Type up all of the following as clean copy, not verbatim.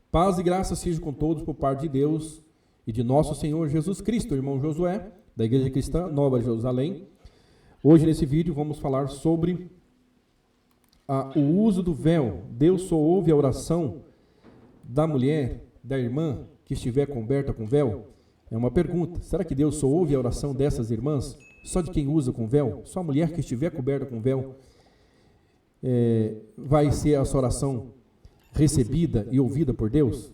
Paz e graça sejam com todos por parte de Deus e de nosso Senhor Jesus Cristo, irmão Josué, da Igreja Cristã Nova Jerusalém. Hoje, nesse vídeo, vamos falar sobre o uso do véu. Deus só ouve a oração da mulher, da irmã, que estiver coberta com véu? É uma pergunta. Será que Deus só ouve a oração dessas irmãs? Só de quem usa com véu? Só a mulher que estiver coberta com véu vai ser a sua oração recebida e ouvida por Deus?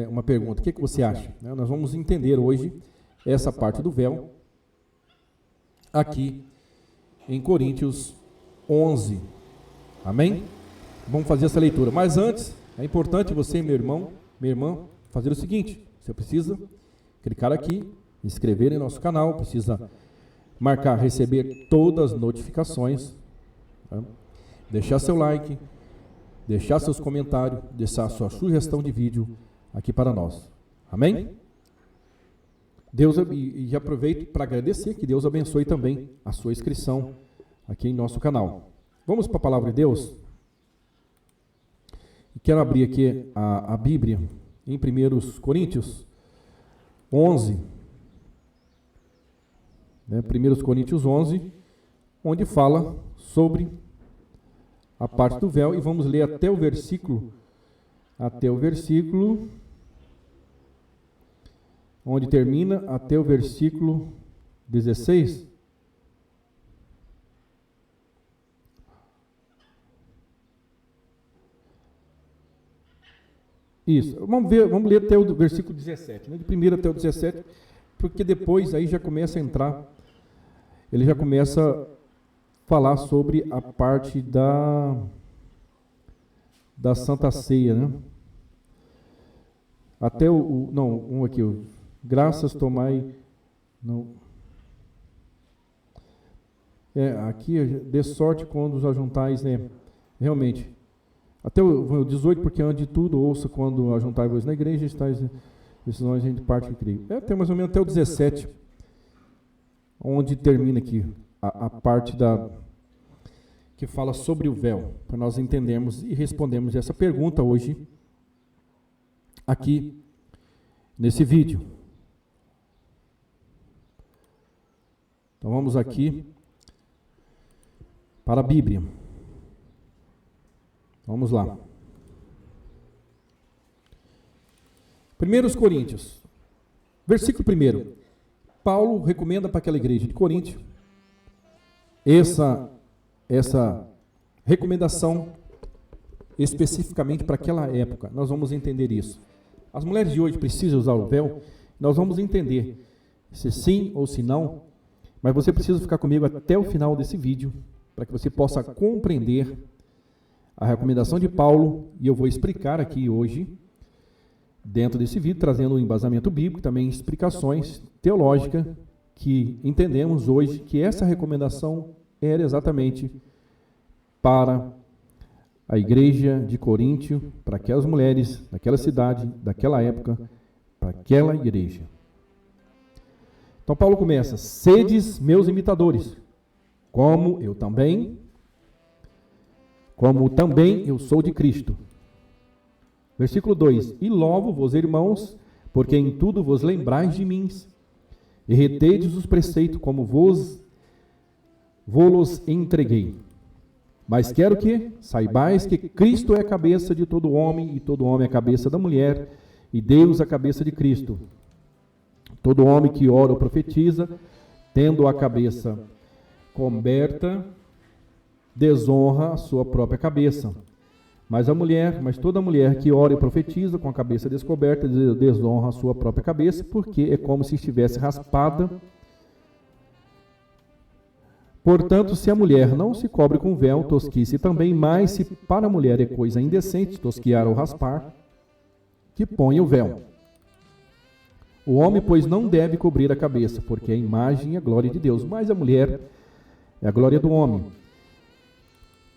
Uma pergunta. O que você acha? Nós vamos entender hoje essa parte do véu aqui em Coríntios 11. Amém? Vamos fazer essa leitura. Mas antes, é importante você, meu irmão, minha irmã, fazer o seguinte. Você precisa clicar aqui, inscrever em nosso canal, precisa marcar receber todas as notificações, tá? Deixar seu like, deixar seus comentários, deixar sua sugestão de vídeo aqui para nós. Amém? Deus, e aproveito para agradecer que Deus abençoe também a sua inscrição aqui em nosso canal. Vamos para a palavra de Deus? Quero abrir aqui a Bíblia em 1 Coríntios 11. 1 Coríntios 11, onde fala sobre a parte do véu, e vamos ler até o versículo, onde termina, até o versículo 16. Isso, vamos ler até o versículo 17, de 1 até o 17, porque depois aí já começa a entrar, ele já começa a falar sobre a parte da Santa Ceia, né? Até graças tomai, não, aqui, dê sorte quando os ajuntais, realmente, até o 18, porque antes de tudo, ouça quando ajuntai-vos na igreja, estáis decisões de parte de creio. Até mais ou menos até o 17, onde termina aqui a parte que fala sobre o véu, para nós entendermos e respondermos essa pergunta hoje, aqui, nesse vídeo. Então vamos aqui para a Bíblia. Vamos lá. 1 Coríntios, versículo 1. Paulo recomenda para aquela igreja de Coríntio essa recomendação especificamente para aquela época. Nós vamos entender isso. As mulheres de hoje precisam usar o véu? Nós vamos entender se sim ou se não, mas você precisa ficar comigo até o final desse vídeo para que você possa compreender a recomendação de Paulo, e eu vou explicar aqui hoje, dentro desse vídeo, trazendo um embasamento bíblico, também explicações teológicas, que entendemos hoje que essa recomendação era exatamente para a igreja de Coríntio, para aquelas mulheres daquela cidade, daquela época, para aquela igreja. Então Paulo começa: sedes meus imitadores, como também eu sou de Cristo. Versículo 2: e louvo-vos, irmãos, porque em tudo vos lembrais de mim, e retedes os preceitos como vos entreguei. Mas quero que saibais que Cristo é a cabeça de todo homem, e todo homem é a cabeça da mulher, e Deus a cabeça de Cristo. Todo homem que ora ou profetiza, tendo a cabeça coberta, desonra a sua própria cabeça. Mas toda mulher que ora e profetiza com a cabeça descoberta, desonra a sua própria cabeça, porque é como se estivesse raspada. Portanto, se a mulher não se cobre com véu, tosquice também, mas se para a mulher é coisa indecente tosquiar ou raspar, que ponha o véu. O homem, pois, não deve cobrir a cabeça, porque é a imagem e a glória de Deus, mas a mulher é a glória do homem.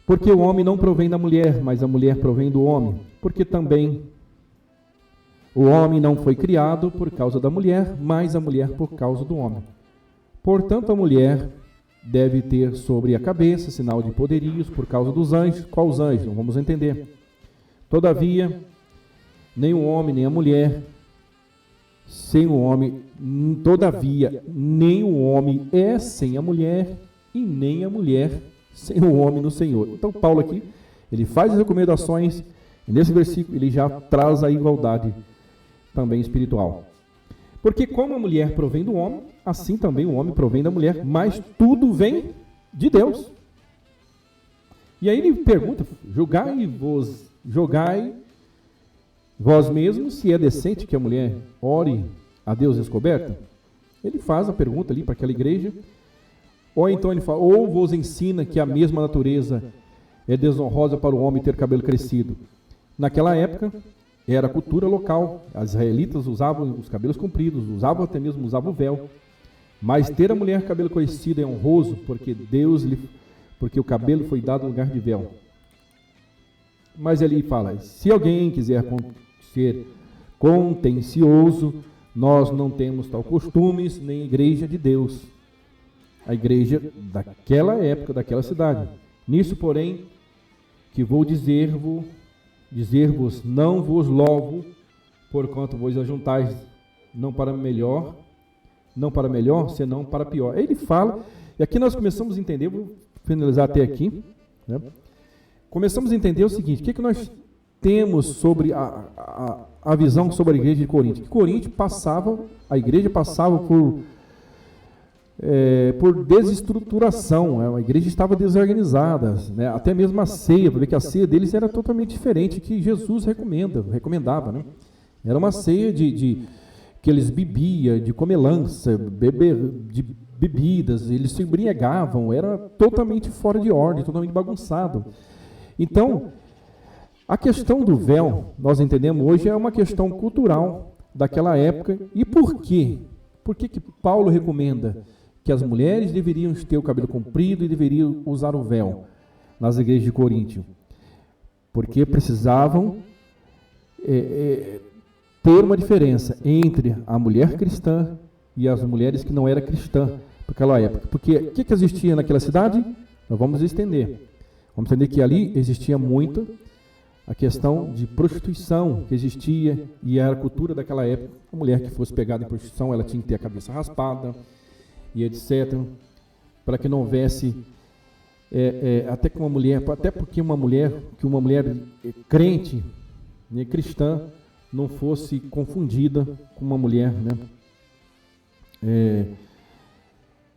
Porque o homem não provém da mulher, mas a mulher provém do homem. Porque também o homem não foi criado por causa da mulher, mas a mulher por causa do homem. Portanto, a mulher deve ter sobre a cabeça sinal de poderios por causa dos anjos. Quais anjos? Não vamos entender. Todavia, nem o homem, nem a mulher, sem o homem, todavia, nem o homem é sem a mulher, e nem a mulher sem o homem no Senhor. Então, Paulo aqui, ele faz as recomendações, e nesse versículo ele já traz a igualdade também espiritual. Porque como a mulher provém do homem, assim também o homem provém da mulher, mas tudo vem de Deus. E aí ele pergunta, julgai vós mesmos se é decente que a mulher ore a Deus descoberta? Ele faz a pergunta ali para aquela igreja. Ou então ele fala, ou vos ensina que a mesma natureza é desonrosa para o homem ter cabelo crescido. Naquela época, era a cultura local. As israelitas usavam os cabelos compridos, até mesmo usavam o véu. Mas ter a mulher cabelo crescido é honroso, porque o cabelo foi dado no lugar de véu. Mas ele fala, se alguém quiser ser contencioso, nós não temos tal costumes, nem a igreja de Deus. A igreja daquela época, daquela cidade. Nisso, porém, que vou dizer-vos, não vos louvo, porquanto vos ajuntais não para melhor, senão para pior. Aí ele fala, e aqui nós começamos a entender, vou finalizar até aqui, né? Começamos a entender o seguinte, o que nós temos sobre a visão sobre a igreja de Corinto? Que a igreja passava por desestruturação, a igreja estava desorganizada, né? Até mesmo a ceia, porque a ceia deles era totalmente diferente que Jesus recomendava, né? Era uma ceia que eles bebiam, de comelança, de bebidas, eles se embriagavam, era totalmente fora de ordem, totalmente bagunçado. Então, a questão do véu, nós entendemos hoje, é uma questão cultural daquela época. E por quê? Por que Paulo recomenda que as mulheres deveriam ter o cabelo comprido e deveriam usar o véu nas igrejas de Coríntio? Porque precisavam ter uma diferença entre a mulher cristã e as mulheres que não eram cristãs naquela época. Porque o que existia naquela cidade? Nós vamos entender. Vamos entender que ali existia muito a questão de prostituição que existia, e era a cultura daquela época. A mulher que fosse pegada em prostituição, ela tinha que ter a cabeça raspada, e etc., para que não houvesse, até porque uma mulher crente, né, cristã, não fosse confundida com uma mulher, né,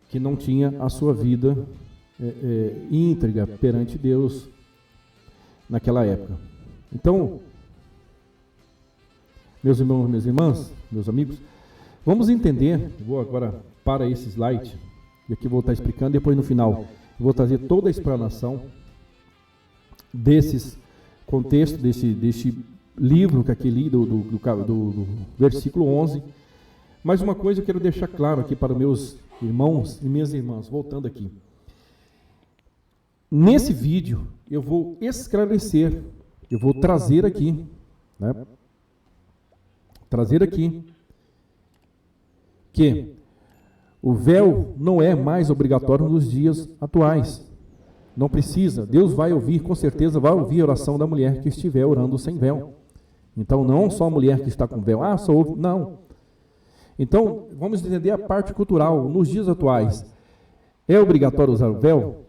que não tinha a sua vida íntegra perante Deus naquela época. Então, meus irmãos, minhas irmãs, meus amigos, vamos entender, vou agora para esse slide, e aqui vou estar explicando, depois no final vou trazer toda a explanação desses contextos, desse livro que aqui li, do versículo 11. Mas uma coisa eu quero deixar claro aqui para meus irmãos e minhas irmãs, voltando aqui. Nesse vídeo, eu vou esclarecer, eu vou trazer aqui, né? Que o véu não é mais obrigatório nos dias atuais. Não precisa. Deus vai ouvir, com certeza vai ouvir a oração da mulher que estiver orando sem véu. Então, não só a mulher que está com véu. Só ouve. Não. Então, vamos entender a parte cultural. Nos dias atuais, é obrigatório usar o véu?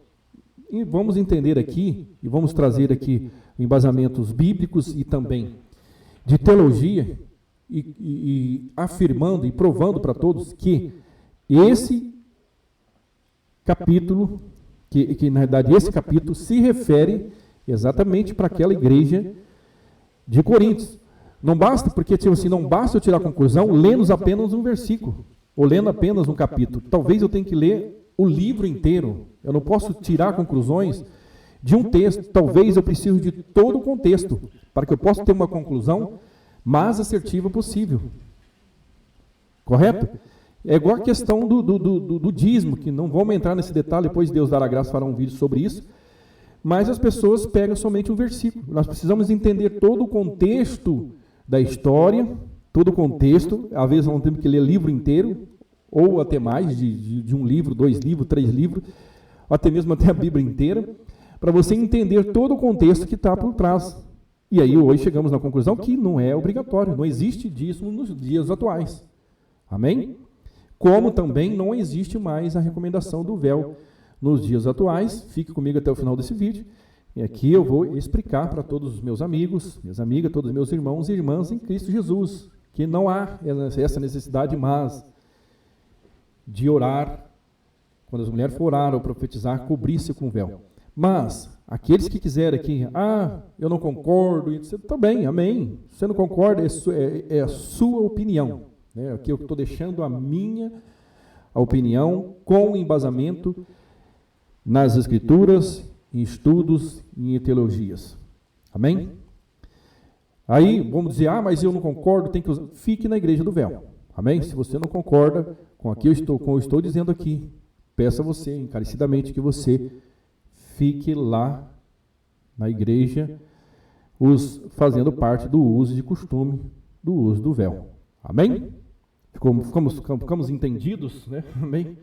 E vamos entender aqui, e vamos trazer aqui embasamentos bíblicos e também de teologia, e afirmando e provando para todos que esse capítulo, que na verdade esse capítulo se refere exatamente para aquela igreja de Coríntios. Não basta, porque tipo assim, não basta eu tirar a conclusão lendo apenas um versículo, ou lendo apenas um capítulo. Talvez eu tenha que ler o livro inteiro. Eu não posso tirar conclusões de um texto. Talvez eu precise de todo o contexto, para que eu possa ter uma conclusão mais assertiva possível. Correto? É igual a questão do dízimo, que não vamos entrar nesse detalhe, depois Deus dará graça, fará um vídeo sobre isso, mas as pessoas pegam somente um versículo. Nós precisamos entender todo o contexto da história, todo o contexto. Às vezes vamos ter que ler livro inteiro, ou até mais, de um livro, 2 livros, 3 livros, até mesmo até a Bíblia inteira, para você entender todo o contexto que está por trás E aí hoje chegamos na conclusão que não é obrigatório, não existe disso nos dias atuais. Amém? Como também não existe mais a recomendação do véu nos dias atuais. Fique comigo até o final desse vídeo. E aqui eu vou explicar para todos os meus amigos, minhas amigas, todos os meus irmãos e irmãs em Cristo Jesus, que não há essa necessidade mais de orar, quando as mulheres for orar ou profetizar, cobrir-se com véu. Mas, aqueles que quiserem aqui, eu não concordo, também, amém. Você não concorda, é a sua opinião. Né? Aqui eu estou deixando a minha opinião com embasamento nas Escrituras, em estudos e em teologias. Amém? Aí, vamos dizer, mas eu não concordo, tem que usar. Fique na igreja do véu. Amém? Se você não concorda com o que eu estou dizendo aqui, peço a você, encarecidamente, que você fique lá na igreja, fazendo parte do uso de costume, do uso do véu. Amém? Ficamos entendidos, né? Amém?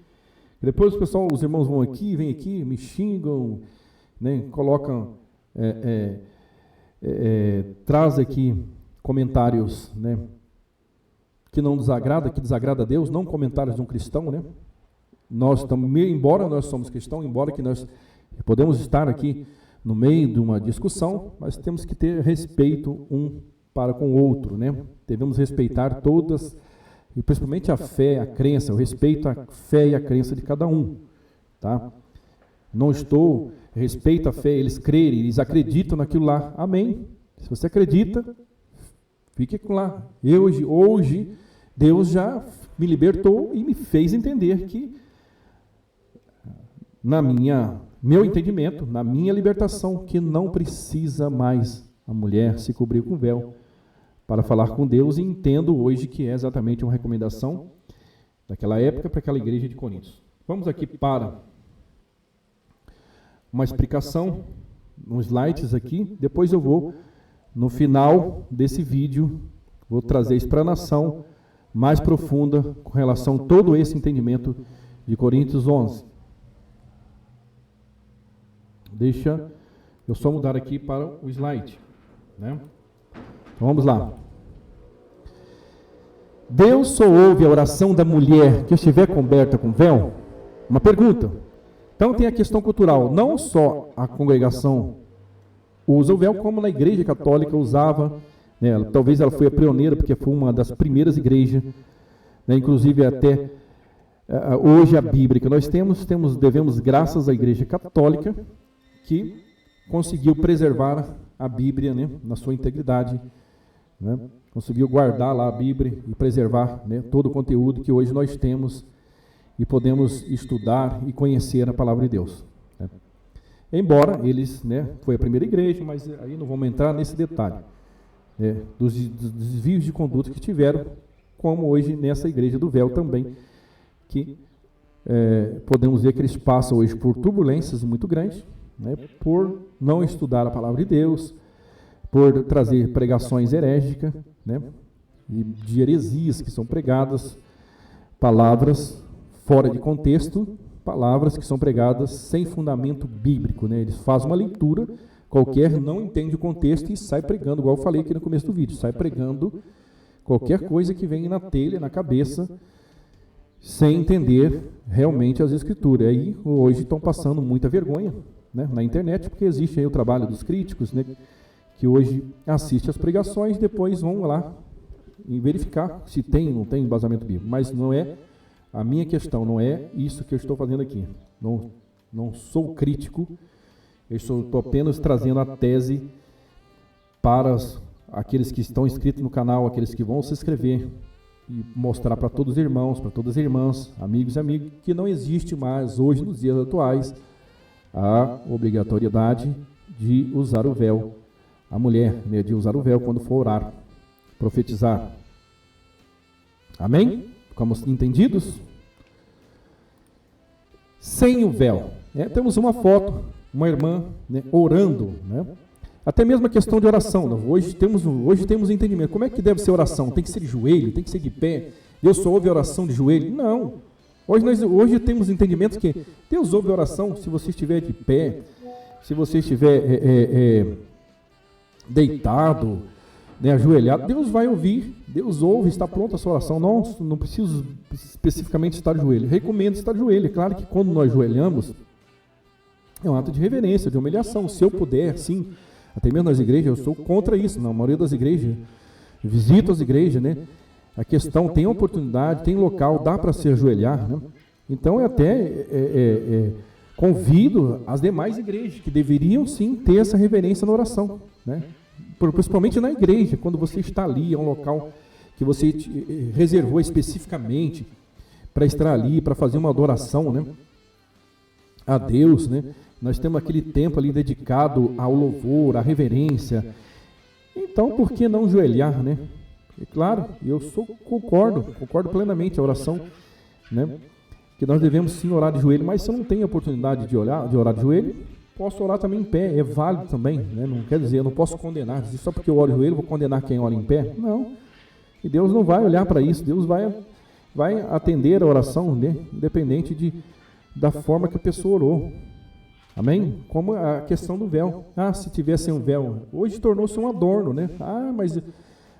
Depois os irmãos vêm aqui, me xingam, né? Colocam, traz aqui comentários, né? Que não desagrada, que desagrada a Deus, não comentários de um cristão, né? Embora nós somos cristãos, embora que nós podemos estar aqui no meio de uma discussão, mas temos que ter respeito um para com o outro, né? Devemos respeitar todas, e principalmente a fé, a crença, o respeito à fé e à crença de cada um, tá? Respeito a fé, eles crerem, eles acreditam naquilo lá, amém? Se você acredita, fique lá. Hoje, Deus já me libertou e me fez entender que, meu entendimento, na minha libertação, que não precisa mais a mulher se cobrir com véu para falar com Deus, e entendo hoje que é exatamente uma recomendação daquela época para aquela igreja de Coríntios. Vamos aqui para uma explicação, uns slides aqui, depois eu vou, no final desse vídeo, vou trazer a explanação mais profunda com relação a todo esse entendimento de Coríntios 11. Deixa eu só mudar aqui para o slide, né? Então vamos lá. Deus só ouve a oração da mulher que estiver coberta com véu? Uma pergunta. Então tem a questão cultural. Não só a congregação usa o véu, como na igreja católica usava, né? Talvez ela foi a pioneira, porque foi uma das primeiras igrejas, né? Inclusive até hoje a Bíblia que nós devemos graças à igreja católica, que conseguiu preservar a Bíblia, né, na sua integridade, né, conseguiu guardar lá a Bíblia e preservar, né, todo o conteúdo que hoje nós temos e podemos estudar e conhecer a palavra de Deus. Né. Embora eles, né, foi a primeira igreja, mas aí não vamos entrar nesse detalhe, né, dos desvios de conduta que tiveram, como hoje nessa igreja do véu também, que podemos ver que eles passam hoje por turbulências muito grandes, né, por não estudar a palavra de Deus, por trazer pregações herégicas, né, e de heresias que são pregadas, palavras fora de contexto, palavras que são pregadas sem fundamento bíblico, né. Eles fazem uma leitura qualquer, não entende o contexto e sai pregando, igual eu falei aqui no começo do vídeo, sai pregando qualquer coisa que vem na telha, na cabeça, sem entender realmente as Escrituras. Aí hoje estão passando muita vergonha, né, na internet, porque existe aí o trabalho dos críticos, né, que hoje assistem as pregações, depois vão lá e verificar se tem ou não tem embasamento bíblico. Mas não é a minha questão, não é isso que eu estou fazendo aqui. Não sou crítico, eu estou apenas trazendo a tese para aqueles que estão inscritos no canal, aqueles que vão se inscrever, e mostrar para todos os irmãos, para todas as irmãs, amigos e amigas, que não existe mais, hoje, nos dias atuais, a obrigatoriedade de usar o véu, a mulher, né, de usar o véu quando for orar, profetizar. Amém? Ficamos entendidos? Sem o véu. Temos uma foto, uma irmã, né, orando, né? Até mesmo a questão de oração. Né? Hoje temos entendimento. Como é que deve ser oração? Tem que ser de joelho? Tem que ser de pé? Deus só ouve a oração de joelho? Não. Hoje temos entendimento que Deus ouve a oração se você estiver de pé, se você estiver deitado, né, ajoelhado, Deus vai ouvir, Deus ouve, está pronta a sua oração. Não preciso especificamente estar de joelho. Recomendo estar de joelho. É claro que quando nós ajoelhamos, é um ato de reverência, de humilhação. Se eu puder, sim, até mesmo nas igrejas, eu sou contra isso. Na maioria das igrejas, visito as igrejas, né? A questão, tem oportunidade, tem local, dá para se ajoelhar, né? Então, eu até convido as demais igrejas, que deveriam sim ter essa reverência na oração, né? Principalmente na igreja, quando você está ali, é um local que você reservou especificamente para estar ali, para fazer uma adoração, né, a Deus, né? Nós temos aquele tempo ali dedicado ao louvor, à reverência. Então, por que não ajoelhar, né? E claro, eu concordo plenamente a oração, né? Que nós devemos sim orar de joelho, mas se eu não tenho a oportunidade de orar de joelho, posso orar também em pé, é válido também, né? Não quer dizer, eu não posso condenar, dizer, só porque eu oro de joelho, vou condenar quem ora em pé? Não. E Deus não vai olhar para isso, Deus vai atender a oração, né? Independente da forma que a pessoa orou. Amém? Como a questão do véu. Se tivesse um véu, hoje tornou-se um adorno, né? Mas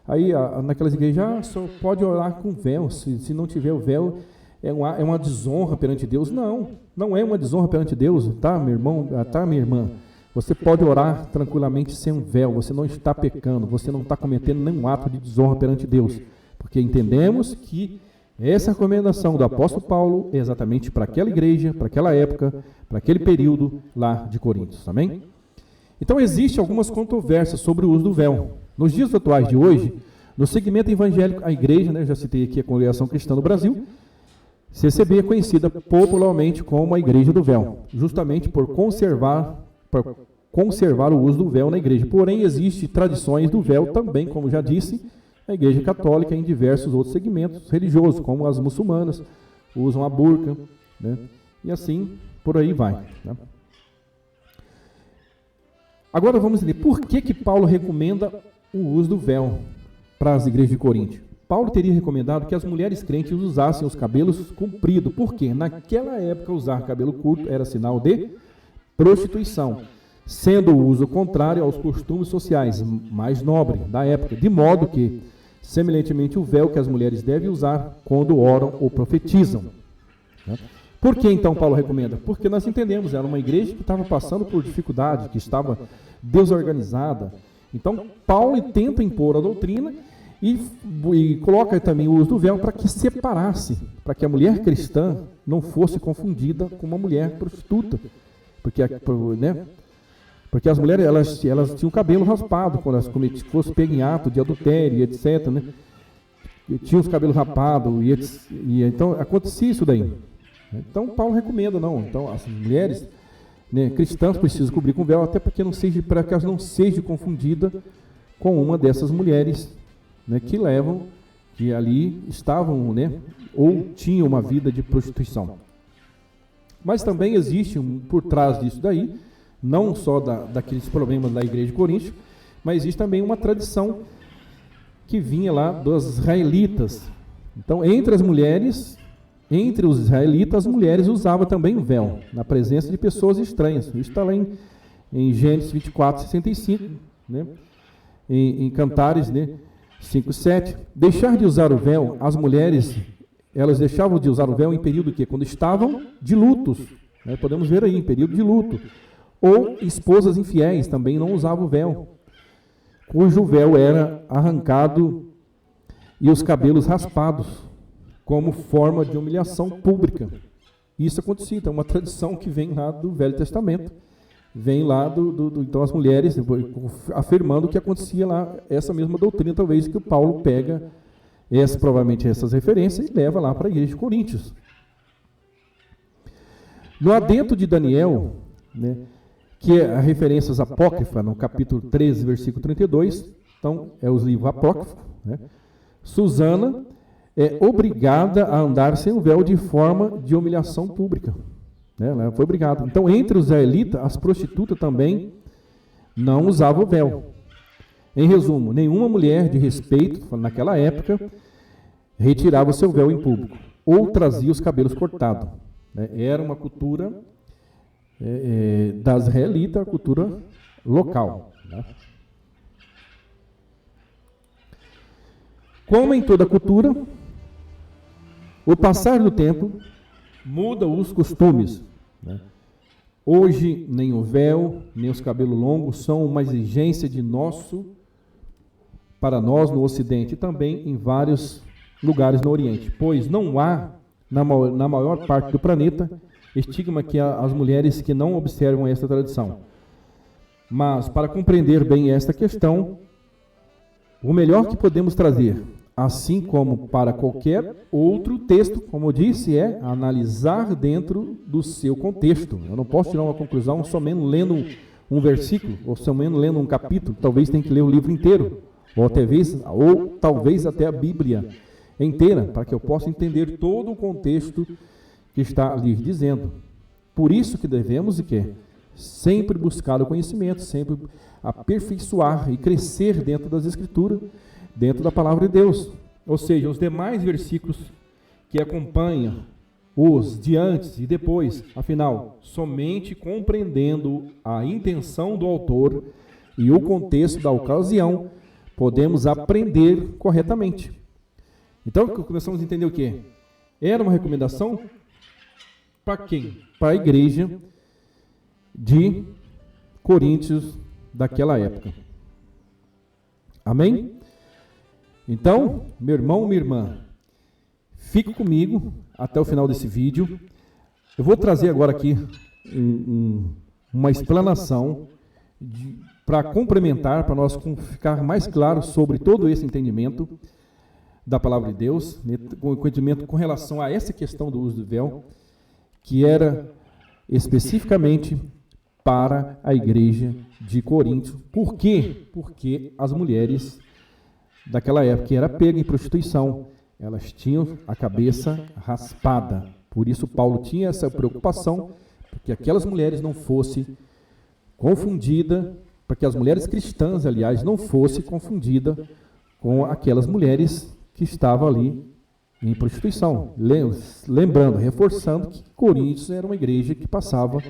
aí naquelas igrejas, só pode orar com véu, se não tiver o véu, é uma desonra perante Deus. Não é uma desonra perante Deus, tá, meu irmão, tá, minha irmã? Você pode orar tranquilamente sem um véu, você não está pecando, você não está cometendo nenhum ato de desonra perante Deus, porque entendemos que essa recomendação do apóstolo Paulo é exatamente para aquela igreja, para aquela época, para aquele período lá de Coríntios, amém? Então, existem algumas controvérsias sobre o uso do véu. Nos dias atuais de hoje, no segmento evangélico, a igreja, né, eu já citei aqui a Congregação Cristã do Brasil, CCB é conhecida popularmente como a Igreja do Véu, justamente por conservar o uso do véu na igreja. Porém, existem tradições do véu também, como já disse, na Igreja Católica e em diversos outros segmentos religiosos, como as muçulmanas, usam a burca, né? E assim, por aí vai, né? Agora vamos entender por que Paulo recomenda o uso do véu para as igrejas de Corinto. Paulo teria recomendado que as mulheres crentes usassem os cabelos compridos, porque naquela época usar cabelo curto era sinal de prostituição, sendo o uso contrário aos costumes sociais mais nobres da época, de modo que, semelhantemente, o véu que as mulheres devem usar quando oram ou profetizam. Por que então Paulo recomenda? Porque nós entendemos, era uma igreja que estava passando por dificuldade, que estava desorganizada. Então, Paulo tenta impor a doutrina e coloca também o uso do véu para que separasse, para que a mulher cristã não fosse confundida com uma mulher prostituta. Porque as mulheres elas tinham o cabelo raspado quando elas fossem pegar em ato de adultério, etc. Né? Tinham os cabelos rapados, e então acontecia isso daí. Então Paulo recomenda, então as mulheres, né, cristãs precisam cobrir com véu, até para que elas não sejam confundidas com uma dessas mulheres, né, que ali estavam, né, ou tinham uma vida de prostituição. Mas também existe por trás disso daí, não só daqueles problemas da igreja de Corinto, mas existe também uma tradição que vinha lá dos israelitas. Então, entre os israelitas, as mulheres usavam também o véu, na presença de pessoas estranhas. Isso está lá em Gênesis 24, 65, né? Em Cantares, né? 5:7. Deixar de usar o véu, as mulheres, elas deixavam de usar o véu em período que? Quando estavam de lutos, né? Podemos ver aí, em período de luto. Ou esposas infiéis também não usavam o véu, cujo véu era arrancado e os cabelos raspados, como forma de humilhação pública. Isso acontecia, então é uma tradição que vem lá do Velho Testamento, vem lá então as mulheres afirmando que acontecia lá essa mesma doutrina, talvez que o Paulo pega provavelmente essas referências e leva lá para a igreja de Coríntios. No adentro de Daniel, né, que é a referências apócrifa, no capítulo 13, versículo 32, então é os livros apócrifos, né? Susana é obrigada a andar sem o véu de forma de humilhação pública. Né? Ela foi obrigada. Então, entre os israelitas, as prostitutas também não usavam o véu. Em resumo, nenhuma mulher de respeito, naquela época, retirava o seu véu em público, ou trazia os cabelos cortados. Né? Era uma cultura das israelitas, a cultura local. Né? Como em toda cultura, o passar do tempo muda os costumes, né? Hoje, nem o véu, nem os cabelos longos são uma exigência para nós no Ocidente e também em vários lugares no Oriente, pois não há, na maior parte do planeta, estigma que as mulheres que não observam esta tradição. Mas, para compreender bem esta questão, o melhor que podemos trazer, assim como para qualquer outro texto, como eu disse, é analisar dentro do seu contexto. Eu não posso tirar uma conclusão somente lendo um versículo, ou somente lendo um capítulo, talvez tenha que ler o livro inteiro, ou talvez até a Bíblia inteira, para que eu possa entender todo o contexto que está ali dizendo. Por isso que devemos sempre buscar o conhecimento, sempre aperfeiçoar e crescer dentro das Escrituras, dentro da palavra de Deus. Ou seja, os demais versículos que acompanham os de antes e depois, afinal, somente compreendendo a intenção do autor e o contexto da ocasião, podemos aprender corretamente. Então, começamos a entender o quê? Era uma recomendação para quem? Para a igreja de Coríntios daquela época. Amém? Então, meu irmão, minha irmã, fique comigo até o final desse vídeo. Eu vou trazer agora aqui uma explanação para complementar, para nós ficar mais claro sobre todo esse entendimento da palavra de Deus, com entendimento com relação a essa questão do uso do véu, que era especificamente para a igreja de Corinto. Por quê? Porque as mulheres daquela época que era pega em prostituição, elas tinham a cabeça raspada. Por isso Paulo tinha essa preocupação, porque aquelas mulheres não fossem confundidas, para que as mulheres cristãs, aliás, não fossem confundidas com aquelas mulheres que estavam ali em prostituição. Lembrando, reforçando que Coríntios era uma igreja que passava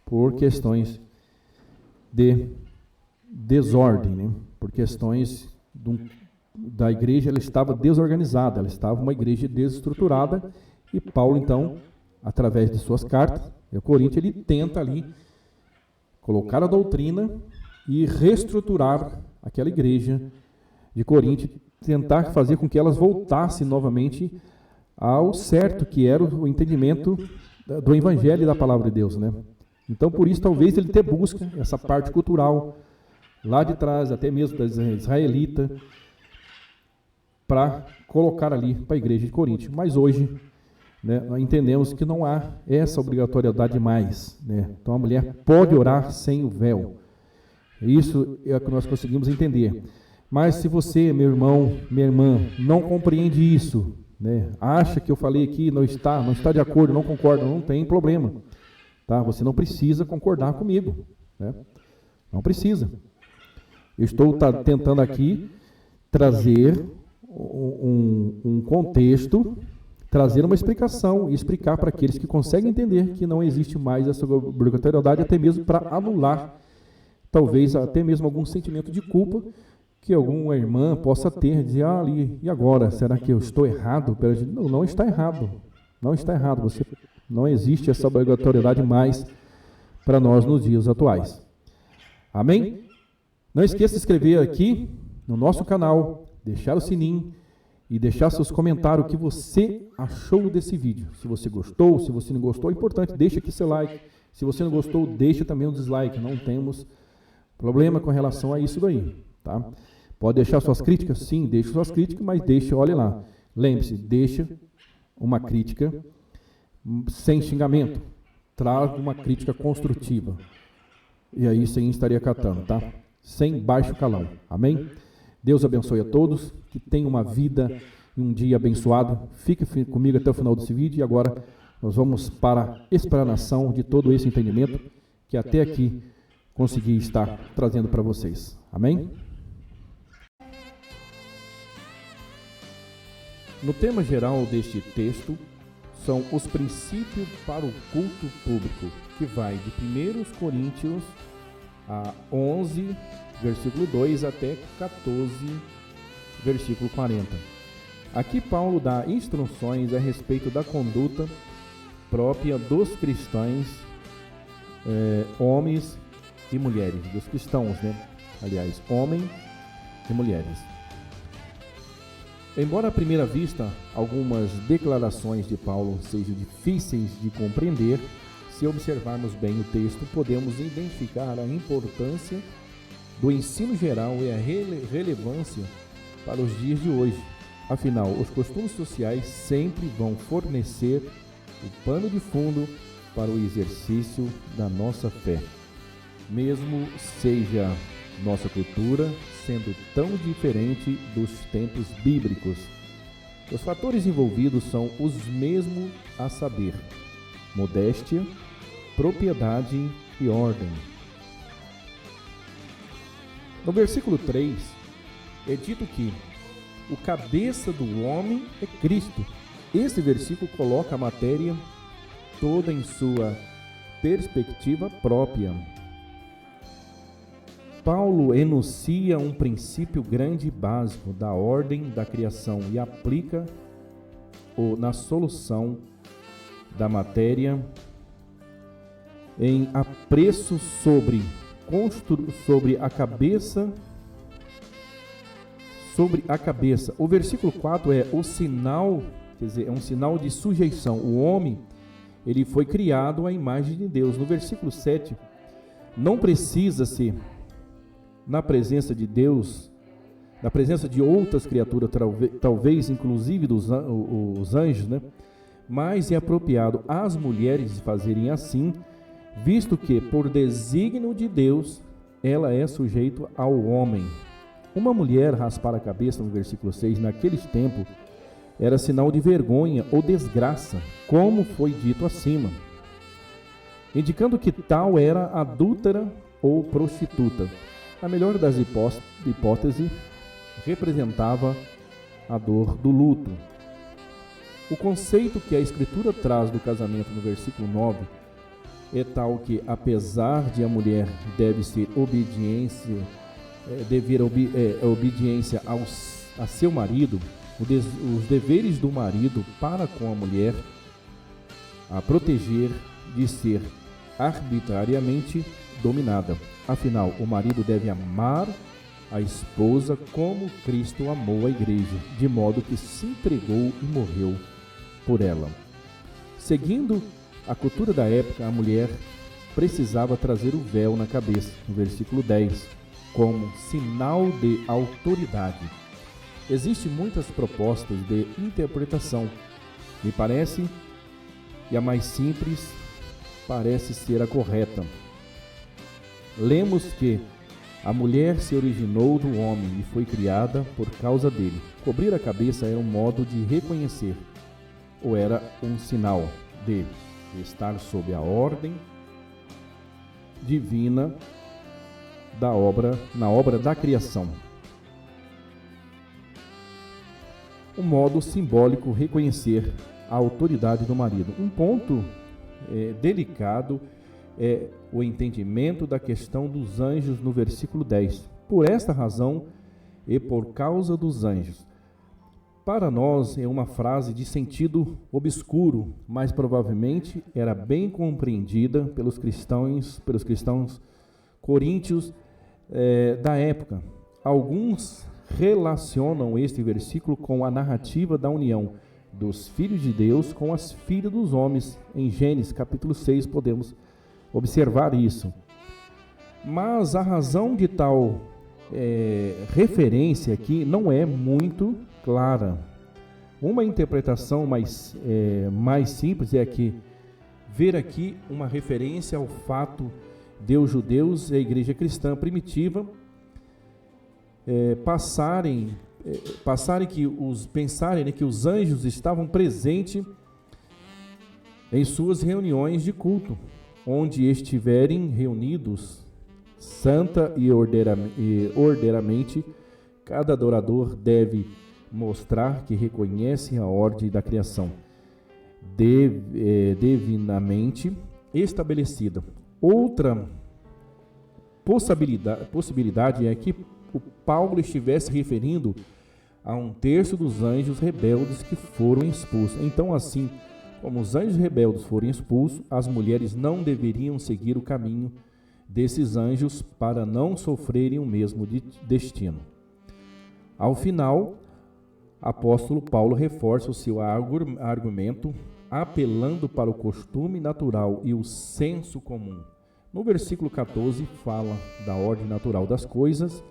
por questões de desordem, né? Por questões da igreja, ela estava desorganizada, ela estava uma igreja desestruturada, e Paulo, então, através de suas cartas, a Coríntios, ele tenta ali colocar a doutrina e reestruturar aquela igreja de Corinto, tentar fazer com que elas voltassem novamente ao certo, que era o entendimento do evangelho e da palavra de Deus, né? Então, por isso, talvez ele busca essa parte cultural lá de trás, até mesmo da israelita, para colocar ali para a igreja de Corinto. Mas hoje, né, nós entendemos que não há essa obrigatoriedade mais, né? Então a mulher pode orar sem o véu. Isso é o que nós conseguimos entender. Mas se você, meu irmão, minha irmã, não compreende isso, né, acha que eu falei aqui, não está de acordo, não concorda, não tem problema. Tá? Você não precisa concordar comigo, né? Não precisa. Eu estou tentando aqui trazer um contexto, trazer uma explicação e explicar para aqueles que conseguem entender que não existe mais essa obrigatoriedade, até mesmo para anular, talvez até mesmo algum sentimento de culpa que alguma irmã possa ter, dizer, ali, e agora, será que eu estou errado? Não, não está errado, não está errado, você não existe essa obrigatoriedade mais para nós nos dias atuais. Amém? Não esqueça de se inscrever aqui no nosso canal, deixar o sininho e deixar seus comentários o que você achou desse vídeo. Se você gostou, se você não gostou, é importante, deixa aqui seu like. Se você não gostou, deixa também um dislike. Não temos problema com relação a isso daí, tá? Pode deixar suas críticas? Sim, deixe suas críticas, mas deixe, olha lá. Lembre-se, deixa uma crítica sem xingamento. Traga uma crítica construtiva. E aí sim estaria catando, tá? Sem baixo calão. Amém? Deus abençoe a todos, que tenham uma vida e um dia abençoado. Fique comigo até o final desse vídeo e agora nós vamos para a explanação de todo esse entendimento que até aqui consegui estar trazendo para vocês. Amém? No tema geral deste texto, são os princípios para o culto público, que vai de 1 versículo 40. Aqui Paulo dá instruções a respeito da conduta própria dos cristãos, homens e mulheres, dos cristãos, né? Aliás, homens e mulheres. Embora à primeira vista algumas declarações de Paulo sejam difíceis de compreender, se observarmos bem o texto, podemos identificar a importância do ensino geral e a relevância para os dias de hoje. Afinal, os costumes sociais sempre vão fornecer o pano de fundo para o exercício da nossa fé, mesmo seja nossa cultura sendo tão diferente dos tempos bíblicos. Os fatores envolvidos são os mesmos, a saber, modéstia, propriedade e ordem. No versículo 3, é dito que o cabeça do homem é Cristo. Esse versículo coloca a matéria toda em sua perspectiva própria. Paulo enuncia um princípio grande e básico da ordem da criação e aplica-o na solução da matéria em apreço sobre a cabeça. O versículo 4 é o sinal, quer dizer, é um sinal de sujeição. O homem, ele foi criado à imagem de Deus. No versículo 7, não precisa-se, na presença de Deus, na presença de outras criaturas, talvez inclusive os anjos, né? Mas é apropriado às mulheres fazerem assim, visto que, por desígnio de Deus, ela é sujeita ao homem. Uma mulher raspar a cabeça, no versículo 6, naqueles tempos, era sinal de vergonha ou desgraça, como foi dito acima, indicando que tal era adúltera ou prostituta. A melhor das hipóteses, representava a dor do luto. O conceito que a Escritura traz do casamento no versículo 9 é tal que, apesar de a mulher dever obediência a seu marido, os deveres do marido para com a mulher, a proteger de ser arbitrariamente dominada. Afinal, o marido deve amar a esposa como Cristo amou a igreja, de modo que se entregou e morreu por ela. Seguindo a cultura da época, a mulher precisava trazer o véu na cabeça, no versículo 10, como sinal de autoridade. Existem muitas propostas de interpretação. Me parece que a mais simples parece ser a correta. Lemos que a mulher se originou do homem e foi criada por causa dele. Cobrir a cabeça era um modo de reconhecer, ou era um sinal de estar sob a ordem divina na obra da criação. Um modo simbólico reconhecer a autoridade do marido. Um ponto delicado é o entendimento da questão dos anjos no versículo 10. Por esta razão e por causa dos anjos. Para nós é uma frase de sentido obscuro, mas provavelmente era bem compreendida pelos cristãos coríntios da época. Alguns relacionam este versículo com a narrativa da união dos filhos de Deus com as filhas dos homens. Em Gênesis capítulo 6 podemos observar isso. Mas a razão de tal referência aqui não é muito clara. Uma interpretação mais simples é que ver aqui uma referência ao fato de os judeus e a igreja cristã primitiva pensarem que os anjos estavam presentes em suas reuniões de culto, onde estiverem reunidos santa e ordeiramente, cada adorador deve mostrar que reconhece a ordem da criação divinamente estabelecida. Outra possibilidade é que o Paulo estivesse referindo a 1/3 dos anjos rebeldes que foram expulsos. Então, assim como os anjos rebeldes foram expulsos, as mulheres não deveriam seguir o caminho desses anjos para não sofrerem o mesmo destino. Ao final, apóstolo Paulo reforça o seu argumento apelando para o costume natural e o senso comum. No versículo 14 fala da ordem natural das coisas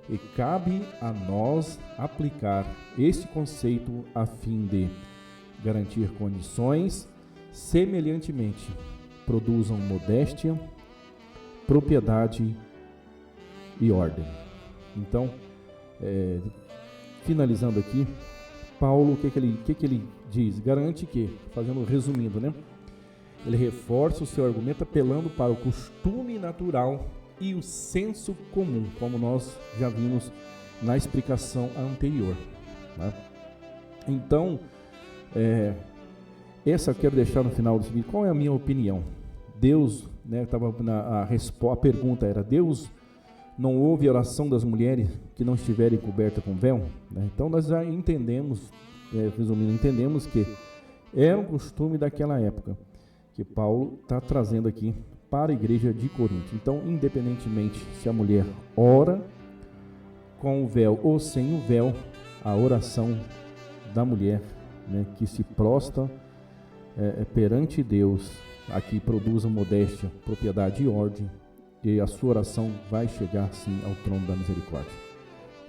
e cabe a nós aplicar esse conceito a fim de garantir condições semelhantemente produzam modéstia, propriedade e ordem. Então, finalizando aqui, Paulo, o que ele diz? Garante que, resumindo, né? Ele reforça o seu argumento apelando para o costume natural e o senso comum, como nós já vimos na explicação anterior, né? Então, essa eu quero deixar no final do seguinte: qual é a minha opinião? Deus, né, a pergunta era: Deus não ouve a oração das mulheres que não estiverem cobertas com véu? Então nós já entendemos, resumindo, entendemos que é um costume daquela época, que Paulo está trazendo aqui para a igreja de Corinto. Então, independentemente se a mulher ora com o véu ou sem o véu, a oração da mulher, né, que se prostra perante Deus, aqui produz modéstia, propriedade e ordem, e a sua oração vai chegar sim ao trono da misericórdia.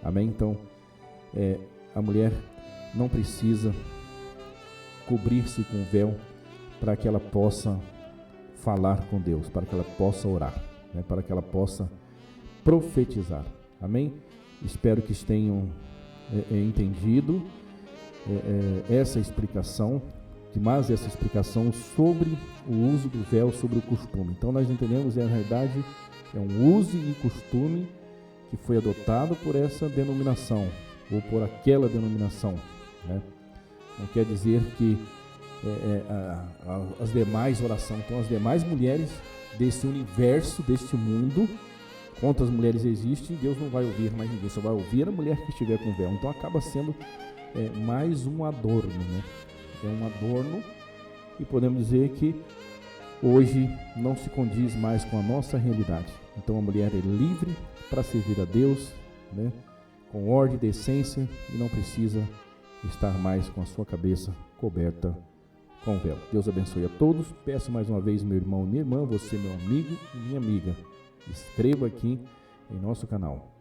Amém? Então, a mulher não precisa cobrir-se com véu para que ela possa falar com Deus, para que ela possa orar, né, para que ela possa profetizar. Amém? Espero que tenham entendido essa explicação, mas essa explicação sobre o uso do véu, sobre o costume. Então nós entendemos, na realidade, é um uso e costume que foi adotado por essa denominação, ou por aquela denominação, né? Não quer dizer que as demais orações, então as demais mulheres desse universo, deste mundo, quantas mulheres existem, Deus não vai ouvir mais ninguém, só vai ouvir a mulher que estiver com véu. Então acaba sendo mais um adorno, né? É um adorno, e podemos dizer que hoje não se condiz mais com a nossa realidade. Então a mulher é livre para servir a Deus, né, com ordem e decência, e não precisa estar mais com a sua cabeça coberta com véu. Deus abençoe a todos. Peço mais uma vez, meu irmão e minha irmã, você, meu amigo e minha amiga, inscreva aqui em nosso canal.